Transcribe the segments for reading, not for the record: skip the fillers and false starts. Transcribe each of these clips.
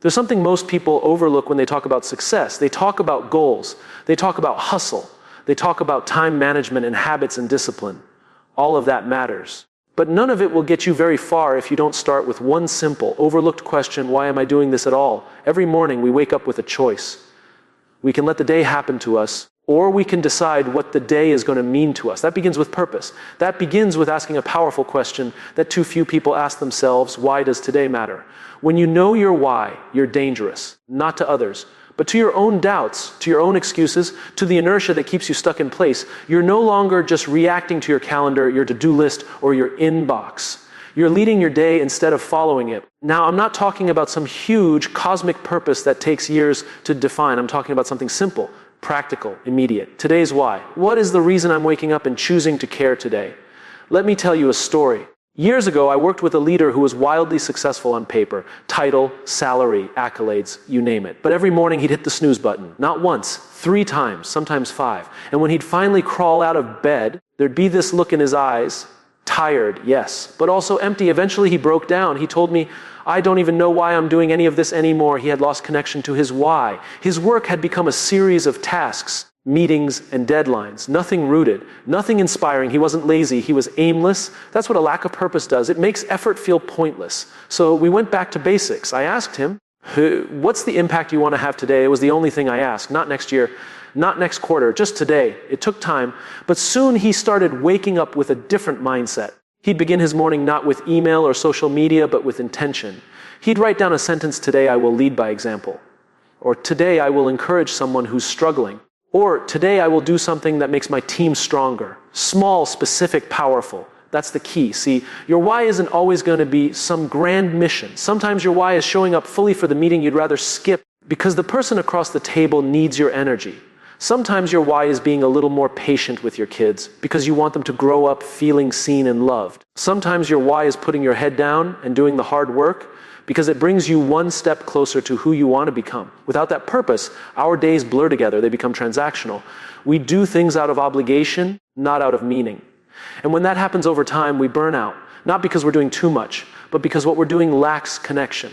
There's something most people overlook when they talk about success. They talk about goals. They talk about hustle. They talk about time management and habits and discipline. All of that matters. But none of it will get you very far if you don't start with one simple, overlooked question: why am I doing this at all? Every morning we wake up with a choice. We can let the day happen to us, or we can decide what the day is going to mean to us. That begins with purpose. That begins with asking a powerful question that too few people ask themselves: why does today matter? When you know your why, you're dangerous, not to others, but to your own doubts, to your own excuses, to the inertia that keeps you stuck in place. You're no longer just reacting to your calendar, your to-do list, or your inbox. You're leading your day instead of following it. Now, I'm not talking about some huge cosmic purpose that takes years to define. I'm talking about something simple, practical, immediate. Today's why. What is the reason I'm waking up and choosing to care today? Let me tell you a story. Years ago, I worked with a leader who was wildly successful on paper. Title, salary, accolades, you name it. But every morning he'd hit the snooze button. Not once, 3 times, sometimes 5. And when he'd finally crawl out of bed, there'd be this look in his eyes. Tired, yes, but also empty. Eventually he broke down. He told me, I don't even know why I'm doing any of this anymore. He had lost connection to his why. His work had become a series of tasks, meetings, and deadlines. Nothing rooted, nothing inspiring. He wasn't lazy. He was aimless. That's what a lack of purpose does. It makes effort feel pointless. So we went back to basics. I asked him, what's the impact you want to have today? It was the only thing I asked. Not next year, not next quarter, just today. It took time, but soon he started waking up with a different mindset. He'd begin his morning not with email or social media, but with intention. He'd write down a sentence: today I will lead by example. Or today I will encourage someone who's struggling. Or today I will do something that makes my team stronger. Small, specific, powerful. That's the key. See, your why isn't always going to be some grand mission. Sometimes your why is showing up fully for the meeting you'd rather skip because the person across the table needs your energy. Sometimes your why is being a little more patient with your kids because you want them to grow up feeling seen and loved. Sometimes your why is putting your head down and doing the hard work because it brings you one step closer to who you want to become. Without that purpose, our days blur together. They become transactional. We do things out of obligation, not out of meaning. And when that happens over time, we burn out, not because we're doing too much, but because what we're doing lacks connection.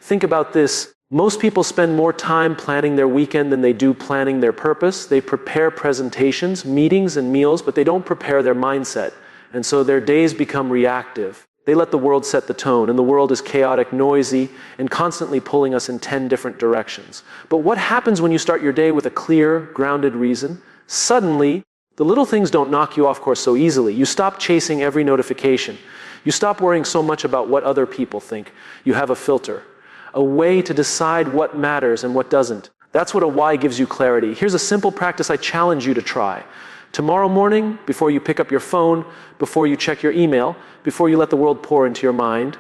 Think about this. Most people spend more time planning their weekend than they do planning their purpose. They prepare presentations, meetings, and meals, but they don't prepare their mindset. And so their days become reactive. They let the world set the tone, and the world is chaotic, noisy, and constantly pulling us in 10 different directions. But what happens when you start your day with a clear, grounded reason? Suddenly, the little things don't knock you off course so easily. You stop chasing every notification. You stop worrying so much about what other people think. You have a filter. A way to decide what matters and what doesn't. That's what a why gives you clarity. Here's a simple practice I challenge you to try. Tomorrow morning, before you pick up your phone, before you check your email, before you let the world pour into your mind,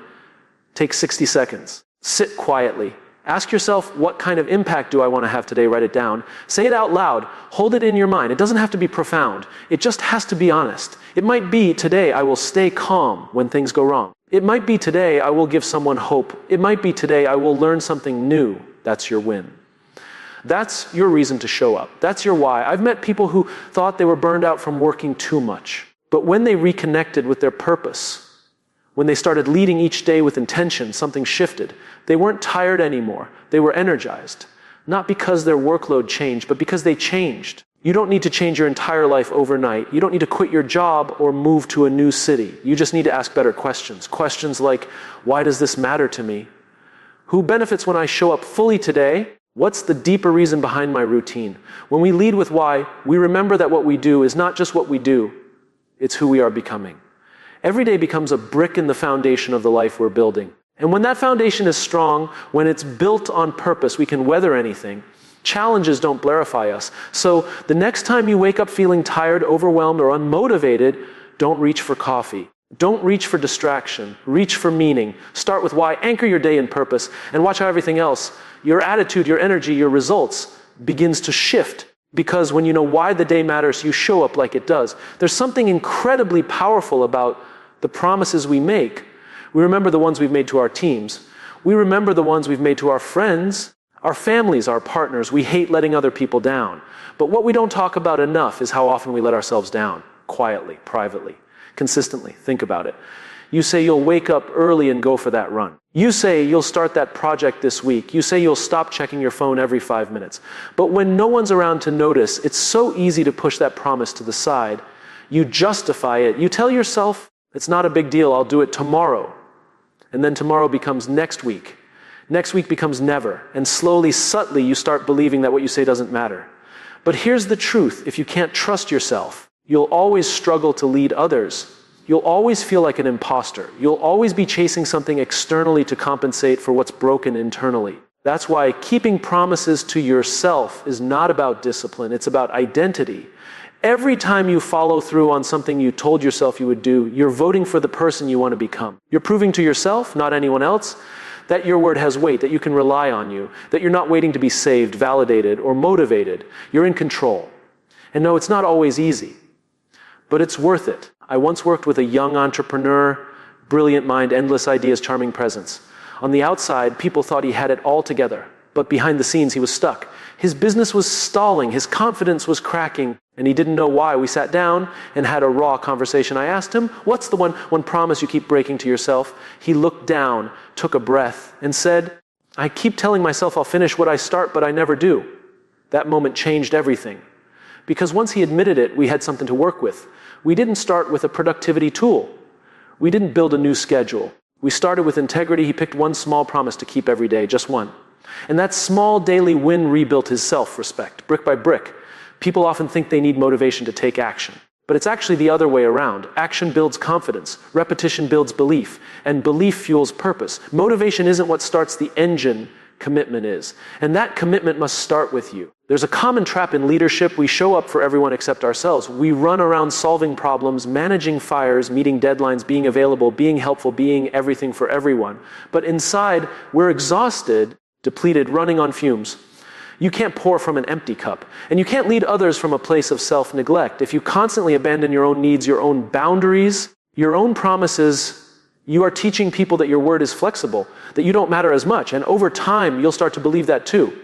take 60 seconds. Sit quietly. Ask yourself, what kind of impact do I want to have today? Write it down. Say it out loud. Hold it in your mind. It doesn't have to be profound. It just has to be honest. It might be, today I will stay calm when things go wrong. It might be, today I will give someone hope. It might be, today I will learn something new. That's your win. That's your reason to show up. That's your why. I've met people who thought they were burned out from working too much. But when they reconnected with their purpose, when they started leading each day with intention, something shifted. They weren't tired anymore. They were energized. Not because their workload changed, but because they changed. You don't need to change your entire life overnight. You don't need to quit your job or move to a new city. You just need to ask better questions. Questions like, why does this matter to me? Who benefits when I show up fully today? What's the deeper reason behind my routine? When we lead with why, we remember that what we do is not just what we do, it's who we are becoming. Every day becomes a brick in the foundation of the life we're building. And when that foundation is strong, when it's built on purpose, we can weather anything. Challenges don't blarify us. So the next time you wake up feeling tired, overwhelmed, or unmotivated, don't reach for coffee. Don't reach for distraction. Reach for meaning. Start with why. Anchor your day in purpose. And watch how everything else, your attitude, your energy, your results, begins to shift. Because when you know why the day matters, you show up like it does. There's something incredibly powerful about the promises we make. We remember the ones we've made to our teams. We remember the ones we've made to our friends, our families, our partners. We hate letting other people down. But what we don't talk about enough is how often we let ourselves down, quietly, privately, consistently. Think about it. You say you'll wake up early and go for that run. You say you'll start that project this week. You say you'll stop checking your phone every 5 minutes. But when no one's around to notice, it's so easy to push that promise to the side. You justify it. You tell yourself, it's not a big deal, I'll do it tomorrow. And then tomorrow becomes next week. Next week becomes never. And slowly, subtly, you start believing that what you say doesn't matter. But here's the truth. If you can't trust yourself, you'll always struggle to lead others. You'll always feel like an imposter. You'll always be chasing something externally to compensate for what's broken internally. That's why keeping promises to yourself is not about discipline, it's about identity. Every time you follow through on something you told yourself you would do, you're voting for the person you want to become. You're proving to yourself, not anyone else, that your word has weight, that you can rely on you, that you're not waiting to be saved, validated, or motivated. You're in control. And no, it's not always easy, but it's worth it. I once worked with a young entrepreneur, brilliant mind, endless ideas, charming presence. On the outside, people thought he had it all together, but behind the scenes, he was stuck. His business was stalling, his confidence was cracking, and he didn't know why. We sat down and had a raw conversation. I asked him, what's the one promise you keep breaking to yourself? He looked down, took a breath, and said, I keep telling myself I'll finish what I start, but I never do. That moment changed everything. Because once he admitted it, we had something to work with. We didn't start with a productivity tool. We didn't build a new schedule. We started with integrity. He picked one small promise to keep every day, just one. And that small daily win rebuilt his self-respect, brick by brick. People often think they need motivation to take action. But it's actually the other way around. Action builds confidence. Repetition builds belief. And belief fuels purpose. Motivation isn't what starts the engine. Commitment is. And that commitment must start with you. There's a common trap in leadership. We show up for everyone except ourselves. We run around solving problems, managing fires, meeting deadlines, being available, being helpful, being everything for everyone. But inside, we're exhausted, depleted, running on fumes. You can't pour from an empty cup. And you can't lead others from a place of self-neglect. If you constantly abandon your own needs, your own boundaries, your own promises, you are teaching people that your word is flexible, that you don't matter as much. And over time, you'll start to believe that too.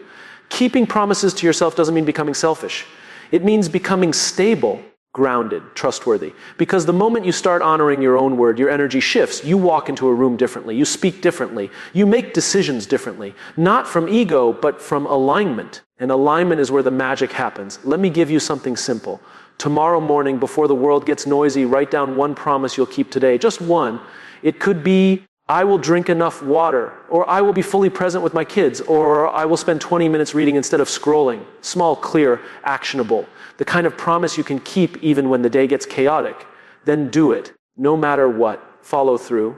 Keeping promises to yourself doesn't mean becoming selfish. It means becoming stable, grounded, trustworthy. Because the moment you start honoring your own word, your energy shifts. You walk into a room differently. You speak differently. You make decisions differently. Not from ego, but from alignment. And alignment is where the magic happens. Let me give you something simple. Tomorrow morning, before the world gets noisy, write down one promise you'll keep today. Just one. It could be, I will drink enough water, or I will be fully present with my kids, or I will spend 20 minutes reading instead of scrolling. Small, clear, actionable. The kind of promise you can keep even when the day gets chaotic. Then do it, no matter what. Follow through.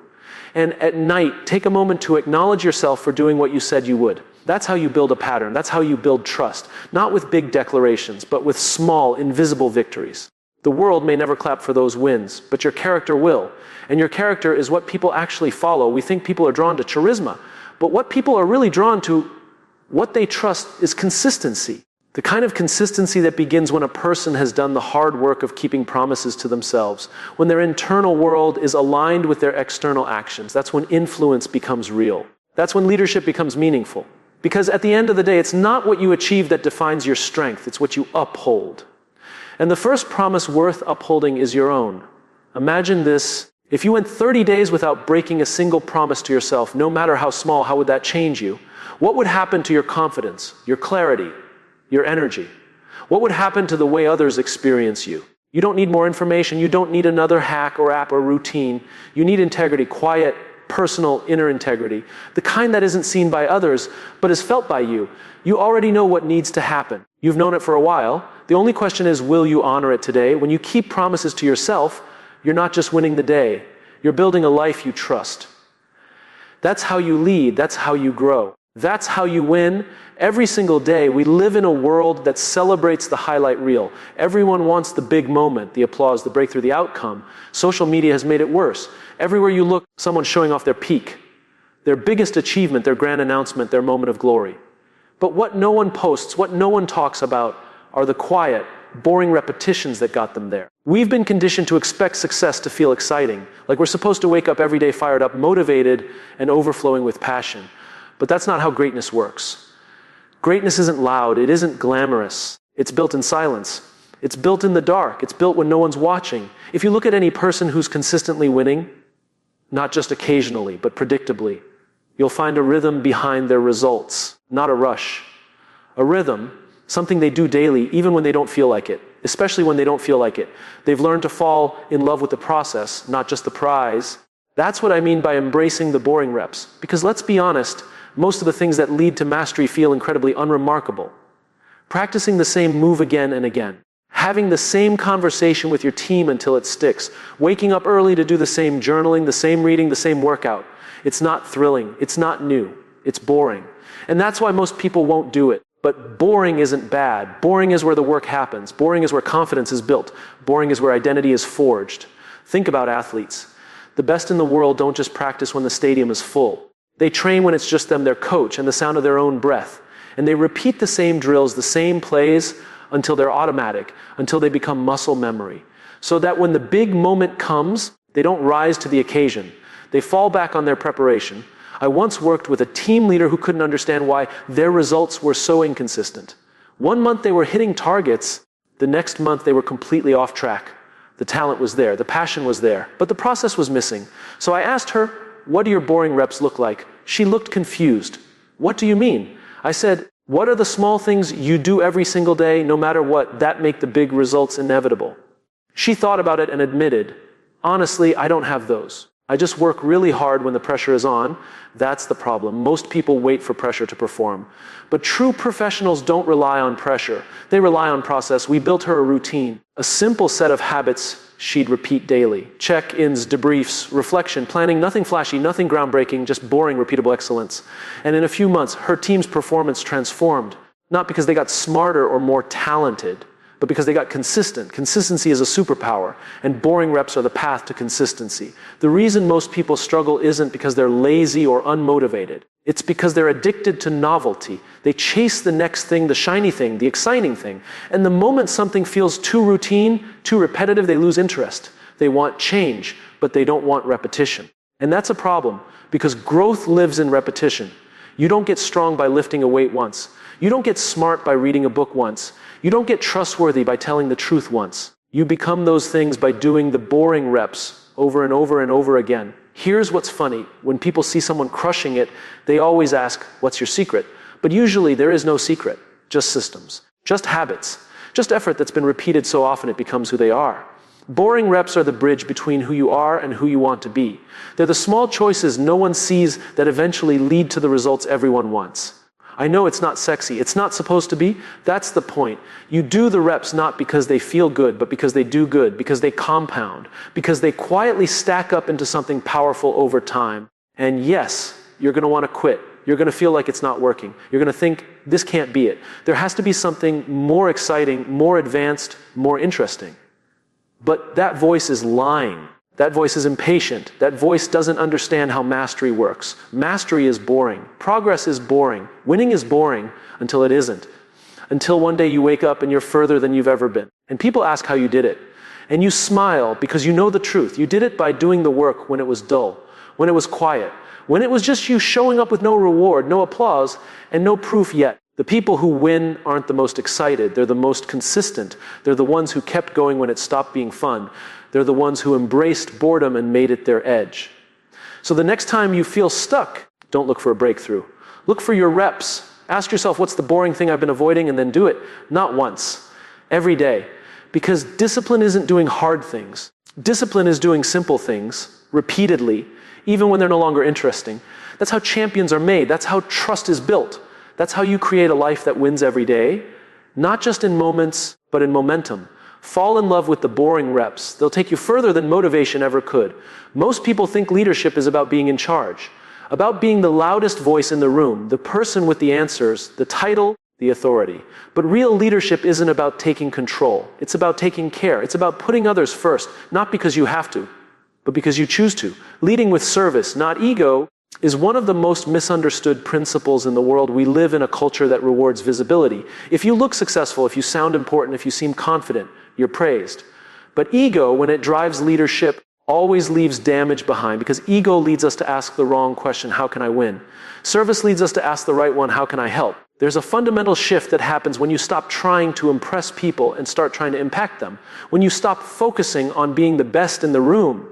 And at night, take a moment to acknowledge yourself for doing what you said you would. That's how you build a pattern. That's how you build trust. Not with big declarations, but with small, invisible victories. The world may never clap for those wins, but your character will. And your character is what people actually follow. We think people are drawn to charisma, but what people are really drawn to, what they trust, is consistency. The kind of consistency that begins when a person has done the hard work of keeping promises to themselves, when their internal world is aligned with their external actions. That's when influence becomes real. That's when leadership becomes meaningful. Because at the end of the day, it's not what you achieve that defines your strength, it's what you uphold. And the first promise worth upholding is your own. Imagine this. If you went 30 days without breaking a single promise to yourself, no matter how small, how would that change you? What would happen to your confidence, your clarity, your energy? What would happen to the way others experience you? You don't need more information. You don't need another hack or app or routine. You need integrity, quiet, personal, inner integrity, the kind that isn't seen by others, but is felt by you. You already know what needs to happen. You've known it for a while. The only question is, will you honor it today? When you keep promises to yourself, you're not just winning the day. You're building a life you trust. That's how you lead. That's how you grow. That's how you win. Every single day, we live in a world that celebrates the highlight reel. Everyone wants the big moment, the applause, the breakthrough, the outcome. Social media has made it worse. Everywhere you look, someone's showing off their peak, their biggest achievement, their grand announcement, their moment of glory. But what no one posts, what no one talks about, are the quiet, boring repetitions that got them there. We've been conditioned to expect success to feel exciting, like we're supposed to wake up every day fired up, motivated, and overflowing with passion. But that's not how greatness works. Greatness isn't loud, it isn't glamorous. It's built in silence. It's built in the dark. It's built when no one's watching. If you look at any person who's consistently winning, not just occasionally, but predictably. You'll find a rhythm behind their results, not a rush. A rhythm, something they do daily, even when they don't feel like it, especially when they don't feel like it. They've learned to fall in love with the process, not just the prize. That's what I mean by embracing the boring reps. Because let's be honest, most of the things that lead to mastery feel incredibly unremarkable. Practicing the same move again and again. Having the same conversation with your team until it sticks. Waking up early to do the same journaling, the same reading, the same workout. It's not thrilling. It's not new. It's boring. And that's why most people won't do it. But boring isn't bad. Boring is where the work happens. Boring is where confidence is built. Boring is where identity is forged. Think about athletes. The best in the world don't just practice when the stadium is full. They train when it's just them, their coach, and the sound of their own breath. And they repeat the same drills, the same plays, until they're automatic, until they become muscle memory. So that when the big moment comes, they don't rise to the occasion. They fall back on their preparation. I once worked with a team leader who couldn't understand why their results were so inconsistent. One month they were hitting targets, the next month they were completely off track. The talent was there, the passion was there, but the process was missing. So I asked her, what do your boring reps look like? She looked confused. What do you mean? I said, what are the small things you do every single day, no matter what, that make the big results inevitable? She thought about it and admitted, honestly, I don't have those. I just work really hard when the pressure is on. That's the problem. Most people wait for pressure to perform. But true professionals don't rely on pressure. They rely on process. We built her a routine, a simple set of habits she'd repeat daily. Check-ins, debriefs, reflection, planning, nothing flashy, nothing groundbreaking, just boring, repeatable excellence. And in a few months, her team's performance transformed, not because they got smarter or more talented, but because they got consistent. Consistency is a superpower, and boring reps are the path to consistency. The reason most people struggle isn't because they're lazy or unmotivated. It's because they're addicted to novelty. They chase the next thing, the shiny thing, the exciting thing. And the moment something feels too routine, too repetitive, they lose interest. They want change, but they don't want repetition. And that's a problem, because growth lives in repetition. You don't get strong by lifting a weight once. You don't get smart by reading a book once. You don't get trustworthy by telling the truth once. You become those things by doing the boring reps over and over and over again. Here's what's funny. When people see someone crushing it, they always ask, what's your secret? But usually there is no secret, just systems, just habits, just effort that's been repeated so often it becomes who they are. Boring reps are the bridge between who you are and who you want to be. They're the small choices no one sees that eventually lead to the results everyone wants. I know it's not sexy. It's not supposed to be. That's the point. You do the reps not because they feel good, but because they do good, because they compound, because they quietly stack up into something powerful over time. And yes, you're going to want to quit. You're going to feel like it's not working. You're going to think, this can't be it. There has to be something more exciting, more advanced, more interesting. But that voice is lying. That voice is impatient. That voice doesn't understand how mastery works. Mastery is boring. Progress is boring. Winning is boring until it isn't. Until one day you wake up and you're further than you've ever been. And people ask how you did it. And you smile because you know the truth. You did it by doing the work when it was dull, when it was quiet, when it was just you showing up with no reward, no applause, and no proof yet. The people who win aren't the most excited. They're the most consistent. They're the ones who kept going when it stopped being fun. They're the ones who embraced boredom and made it their edge. So the next time you feel stuck, don't look for a breakthrough. Look for your reps. Ask yourself, what's the boring thing I've been avoiding, and then do it. Not once, every day. Because discipline isn't doing hard things. Discipline is doing simple things, repeatedly, even when they're no longer interesting. That's how champions are made. That's how trust is built. That's how you create a life that wins every day, not just in moments, but in momentum. Fall in love with the boring reps. They'll take you further than motivation ever could. Most people think leadership is about being in charge, about being the loudest voice in the room, the person with the answers, the title, the authority. But real leadership isn't about taking control. It's about taking care. It's about putting others first, not because you have to, but because you choose to. Leading with service, not ego, is one of the most misunderstood principles in the world. We live in a culture that rewards visibility. If you look successful, if you sound important, if you seem confident, you're praised. But ego, when it drives leadership, always leaves damage behind, because ego leads us to ask the wrong question, how can I win? Service leads us to ask the right one, how can I help? There's a fundamental shift that happens when you stop trying to impress people and start trying to impact them. When you stop focusing on being the best in the room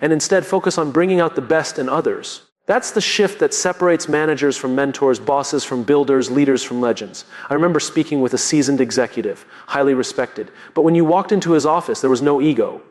and instead focus on bringing out the best in others. That's the shift that separates managers from mentors, bosses from builders, leaders from legends. I remember speaking with a seasoned executive, highly respected, but when you walked into his office, there was no ego,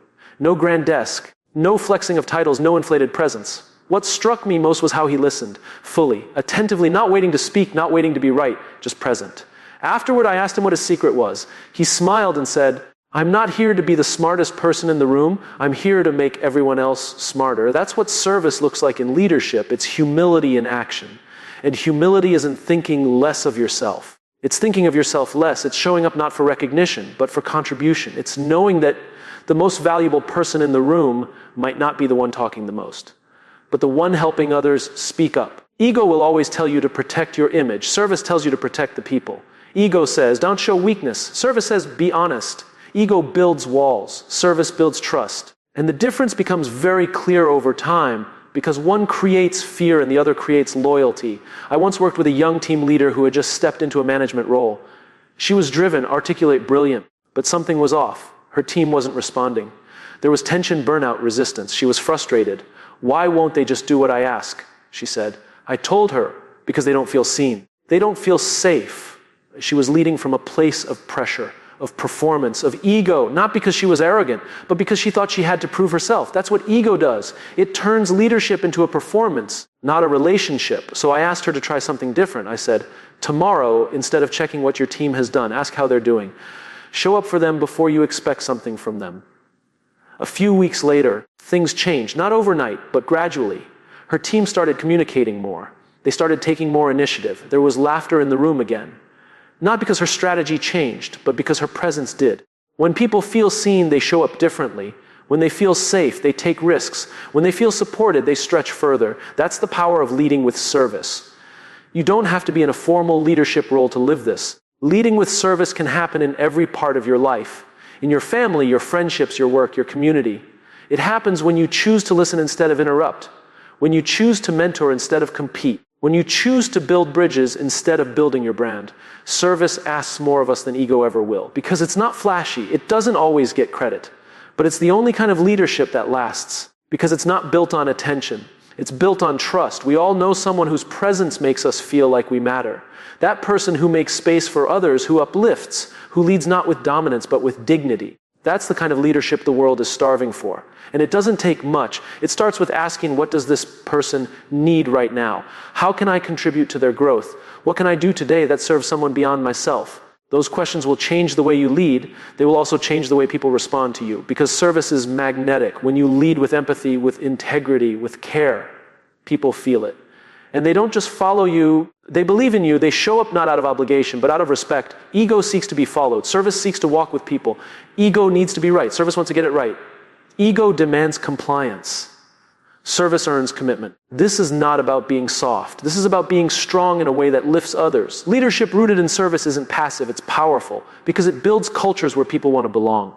no grand desk, no flexing of titles, no inflated presence. What struck me most was how he listened, fully, attentively, not waiting to speak, not waiting to be right, just present. Afterward, I asked him what his secret was. He smiled and said, "I'm not here to be the smartest person in the room. I'm here to make everyone else smarter." That's what service looks like in leadership. It's humility in action. And humility isn't thinking less of yourself. It's thinking of yourself less. It's showing up not for recognition, but for contribution. It's knowing that the most valuable person in the room might not be the one talking the most, but the one helping others speak up. Ego will always tell you to protect your image. Service tells you to protect the people. Ego says, don't show weakness. Service says, be honest. Ego builds walls. Service builds trust. And the difference becomes very clear over time because one creates fear and the other creates loyalty. I once worked with a young team leader who had just stepped into a management role. She was driven, articulate, brilliant, but something was off. Her team wasn't responding. There was tension, burnout, resistance. She was frustrated. "Why won't they just do what I ask?" she said. I told her, because they don't feel seen. They don't feel safe. She was leading from a place of pressure, of performance, of ego, not because she was arrogant, but because she thought she had to prove herself. That's what ego does. It turns leadership into a performance, not a relationship. So I asked her to try something different. I said, tomorrow, instead of checking what your team has done, ask how they're doing. Show up for them before you expect something from them. A few weeks later, things changed, not overnight, but gradually. Her team started communicating more. They started taking more initiative. There was laughter in the room again. Not because her strategy changed, but because her presence did. When people feel seen, they show up differently. When they feel safe, they take risks. When they feel supported, they stretch further. That's the power of leading with service. You don't have to be in a formal leadership role to live this. Leading with service can happen in every part of your life. In your family, your friendships, your work, your community. It happens when you choose to listen instead of interrupt. When you choose to mentor instead of compete. When you choose to build bridges instead of building your brand. Service asks more of us than ego ever will. Because it's not flashy. It doesn't always get credit. But it's the only kind of leadership that lasts. Because it's not built on attention. It's built on trust. We all know someone whose presence makes us feel like we matter. That person who makes space for others, who uplifts, who leads not with dominance but with dignity. That's the kind of leadership the world is starving for. And it doesn't take much. It starts with asking, what does this person need right now? How can I contribute to their growth? What can I do today that serves someone beyond myself? Those questions will change the way you lead. They will also change the way people respond to you. Because service is magnetic. When you lead with empathy, with integrity, with care, people feel it. And they don't just follow you, they believe in you, they show up not out of obligation, but out of respect. Ego seeks to be followed. Service seeks to walk with people. Ego needs to be right. Service wants to get it right. Ego demands compliance. Service earns commitment. This is not about being soft. This is about being strong in a way that lifts others. Leadership rooted in service isn't passive, it's powerful, because it builds cultures where people want to belong.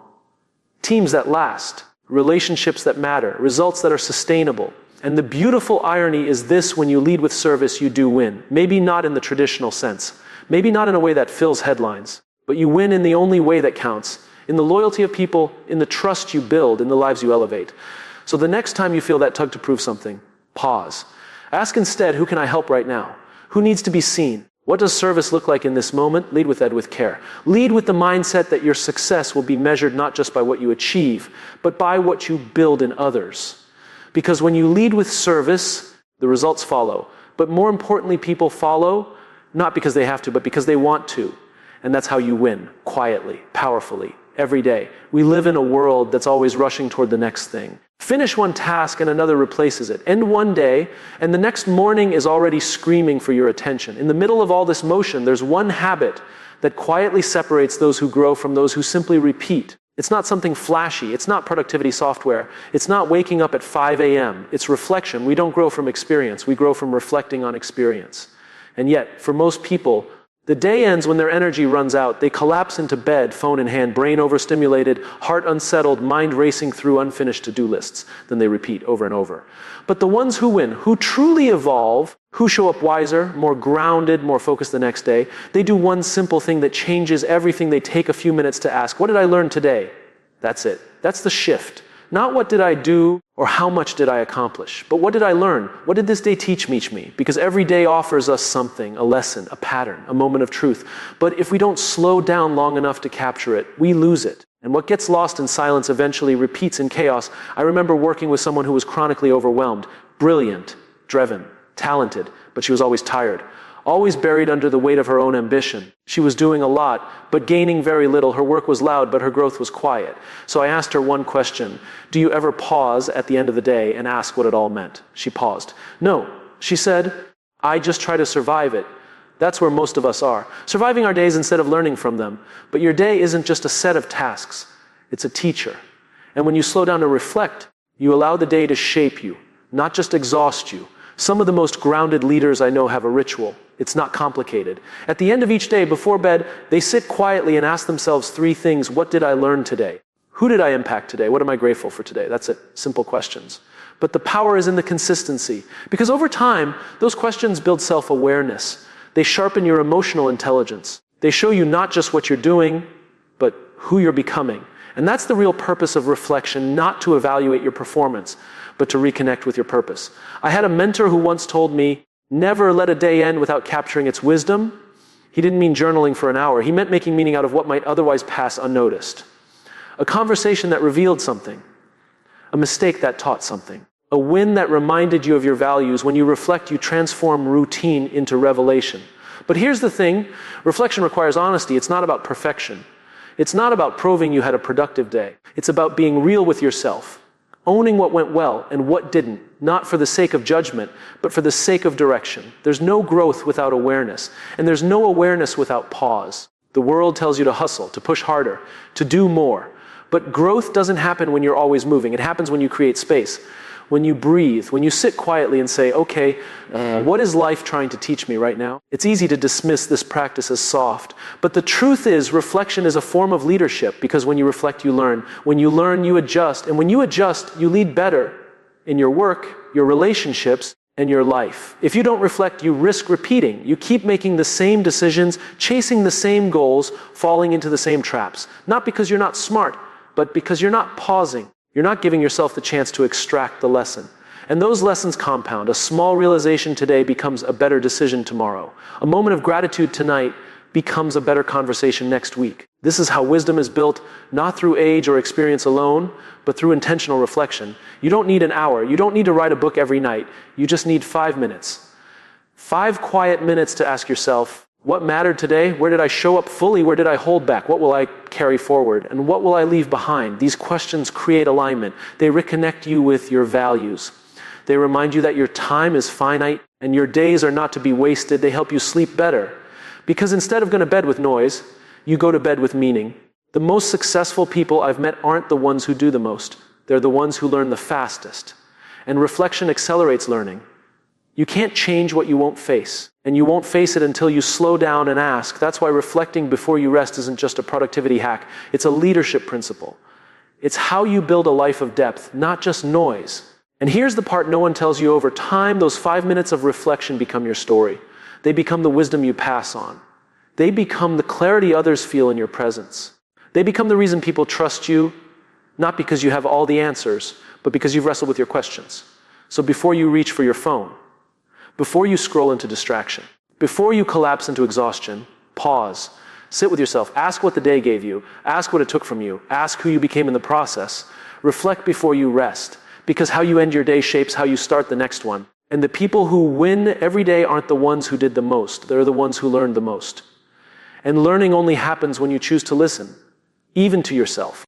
Teams that last, relationships that matter, results that are sustainable. And the beautiful irony is this: when you lead with service, you do win. Maybe not in the traditional sense. Maybe not in a way that fills headlines. But you win in the only way that counts. In the loyalty of people, in the trust you build, in the lives you elevate. So the next time you feel that tug to prove something, pause. Ask instead, who can I help right now? Who needs to be seen? What does service look like in this moment? Lead with that with care. Lead with the mindset that your success will be measured not just by what you achieve, but by what you build in others. Because when you lead with service, the results follow. But more importantly, people follow, not because they have to, but because they want to. And that's how you win, quietly, powerfully, every day. We live in a world that's always rushing toward the next thing. Finish one task and another replaces it. End one day, and the next morning is already screaming for your attention. In the middle of all this motion, there's one habit that quietly separates those who grow from those who simply repeat. It's not something flashy. It's not productivity software. It's not waking up at 5 a.m. It's reflection. We don't grow from experience. We grow from reflecting on experience. And yet, for most people, the day ends when their energy runs out. They collapse into bed, phone in hand, brain overstimulated, heart unsettled, mind racing through unfinished to-do lists. Then they repeat over and over. But the ones who win, who truly evolve, who show up wiser, more grounded, more focused the next day, they do one simple thing that changes everything. They take a few minutes to ask, what did I learn today? That's it. That's the shift. Not what did I do or how much did I accomplish, but what did I learn? What did this day teach me? Because every day offers us something, a lesson, a pattern, a moment of truth. But if we don't slow down long enough to capture it, we lose it. And what gets lost in silence eventually repeats in chaos. I remember working with someone who was chronically overwhelmed, brilliant, driven, talented, but she was always tired, always buried under the weight of her own ambition. She was doing a lot, but gaining very little. Her work was loud, but her growth was quiet. So I asked her one question: do you ever pause at the end of the day and ask what it all meant? She paused. No, she said, I just try to survive it. That's where most of us are, surviving our days instead of learning from them. But your day isn't just a set of tasks, it's a teacher. And when you slow down to reflect, you allow the day to shape you, not just exhaust you. Some of the most grounded leaders I know have a ritual. It's not complicated. At the end of each day, before bed, they sit quietly and ask themselves 3 things. What did I learn today? Who did I impact today? What am I grateful for today? That's it. Simple questions. But the power is in the consistency. Because over time, those questions build self-awareness. They sharpen your emotional intelligence. They show you not just what you're doing, but who you're becoming. And that's the real purpose of reflection, not to evaluate your performance, but to reconnect with your purpose. I had a mentor who once told me, never let a day end without capturing its wisdom. He didn't mean journaling for an hour. He meant making meaning out of what might otherwise pass unnoticed. A conversation that revealed something. A mistake that taught something. A win that reminded you of your values. When you reflect, you transform routine into revelation. But here's the thing. Reflection requires honesty. It's not about perfection. It's not about proving you had a productive day. It's about being real with yourself. Owning what went well and what didn't, not for the sake of judgment, but for the sake of direction. There's no growth without awareness, and there's no awareness without pause. The world tells you to hustle, to push harder, to do more. But growth doesn't happen when you're always moving. It happens when you create space, when you breathe, when you sit quietly and say, okay, what is life trying to teach me right now? It's easy to dismiss this practice as soft, but the truth is reflection is a form of leadership, because when you reflect, you learn. When you learn, you adjust. And when you adjust, you lead better in your work, your relationships, and your life. If you don't reflect, you risk repeating. You keep making the same decisions, chasing the same goals, falling into the same traps. Not because you're not smart, but because you're not pausing. You're not giving yourself the chance to extract the lesson. And those lessons compound. A small realization today becomes a better decision tomorrow. A moment of gratitude tonight becomes a better conversation next week. This is how wisdom is built, not through age or experience alone, but through intentional reflection. You don't need an hour. You don't need to write a book every night. You just need 5 minutes. 5 quiet minutes to ask yourself, what mattered today? Where did I show up fully? Where did I hold back? What will I carry forward? And what will I leave behind? These questions create alignment. They reconnect you with your values. They remind you that your time is finite and your days are not to be wasted. They help you sleep better. Because instead of going to bed with noise, you go to bed with meaning. The most successful people I've met aren't the ones who do the most. They're the ones who learn the fastest. And reflection accelerates learning. You can't change what you won't face. And you won't face it until you slow down and ask. That's why reflecting before you rest isn't just a productivity hack. It's a leadership principle. It's how you build a life of depth, not just noise. And here's the part no one tells you. Over time, those 5 minutes of reflection become your story. They become the wisdom you pass on. They become the clarity others feel in your presence. They become the reason people trust you, not because you have all the answers, but because you've wrestled with your questions. So before you reach for your phone, before you scroll into distraction, before you collapse into exhaustion, pause, sit with yourself, ask what the day gave you, ask what it took from you, ask who you became in the process, reflect before you rest, because how you end your day shapes how you start the next one. And the people who win every day aren't the ones who did the most, they're the ones who learned the most. And learning only happens when you choose to listen, even to yourself.